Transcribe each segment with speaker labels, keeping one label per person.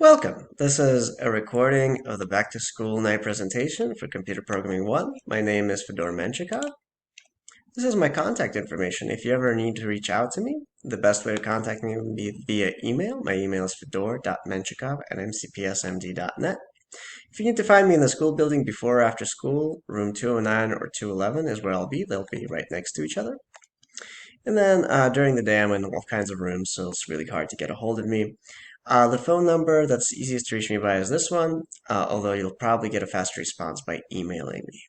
Speaker 1: Welcome. This is a recording of the Back to School night presentation for Computer Programming 1. My name is Fedor Menchikov. This is my contact information. If you ever need to reach out to me, the best way to contact me would be via email. My email is fedor.menchikov@mcpsmd.net. If you need to find me in the school building before or after school, room 209 or 211 is where I'll be. They'll be right next to each other. And then during the day, I'm in all kinds of rooms, so it's really hard to get a hold of me. The phone number that's easiest to reach me by is this one, although you'll probably get a faster response by emailing me.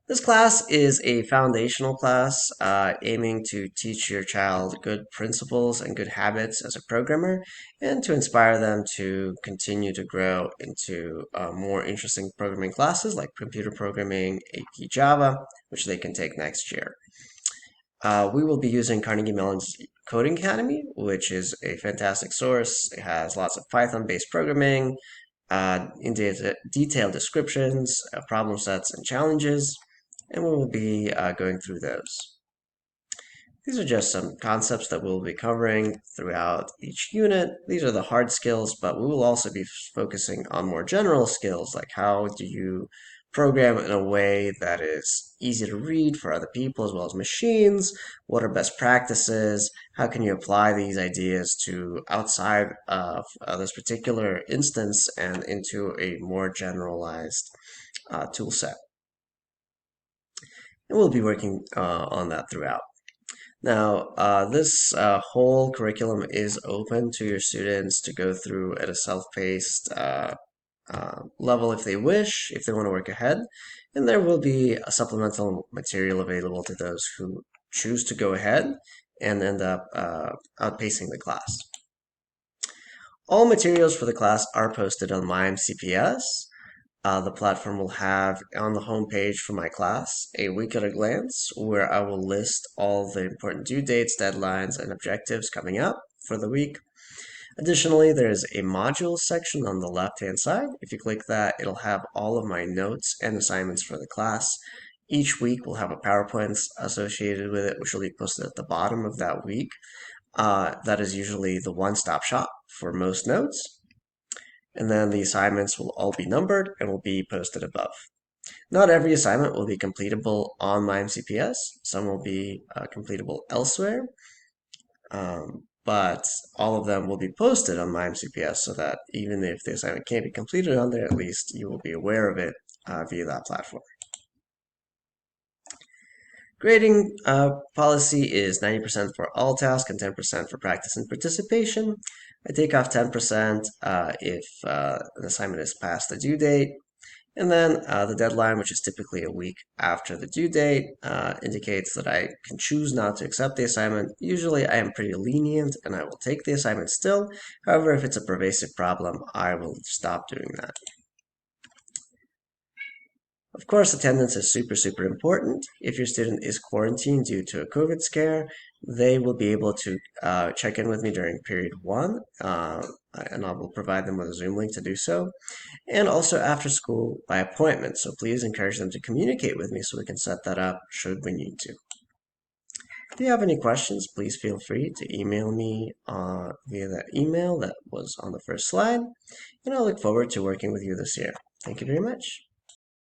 Speaker 1: This class is a foundational class aiming to teach your child good principles and good habits as a programmer and to inspire them to continue to grow into more interesting programming classes like computer programming, AP Java, which they can take next year. We will be using Carnegie Mellon's Coding Academy, which is a fantastic source. It has lots of Python-based programming, detailed descriptions, problem sets, and challenges, and we will be going through those. These are just some concepts that we'll be covering throughout each unit. These are the hard skills, but we will also be focusing on more general skills, like how do you program in a way that is easy to read for other people as well as machines? What are best practices? How can you apply these ideas to outside of this particular instance and into a more generalized tool set? And we'll be working on that throughout. Now, this whole curriculum is open to your students to go through at a self-paced level if they wish, if they want to work ahead. And there will be a supplemental material available to those who choose to go ahead and end up outpacing the class. All materials for the class are posted on MyMCPS. The platform will have on the home page for my class a week at a glance where I will list all the important due dates, deadlines, and objectives coming up for the week. Additionally, there's a modules section on the left-hand side. If you click that, it'll have all of my notes and assignments for the class. Each week will have a PowerPoint associated with it, which will be posted at the bottom of that week. That is usually the one-stop shop for most notes. And then the assignments will all be numbered and will be posted above. Not every assignment will be completable on MyMCPS. Some will be completable elsewhere. But all of them will be posted on MyMCPS so that even if the assignment can't be completed on there, at least you will be aware of it via that platform. Grading policy is 90% for all tasks and 10% for practice and participation. I take off 10% if an assignment is past the due date. And then the deadline, which is typically a week after the due date, indicates that I can choose not to accept the assignment. Usually I am pretty lenient and I will take the assignment still. However, if it's a pervasive problem, I will stop doing that. Of course, attendance is super important. If your student is quarantined due to a COVID scare, they will be able to check in with me during period 1, and I will provide them with a Zoom link to do so, and also after school by appointment. So please encourage them to communicate with me so we can set that up should we need to. If you have any questions, please feel free to email me via that email that was on the first slide, and I look forward to working with you this year. Thank you very much.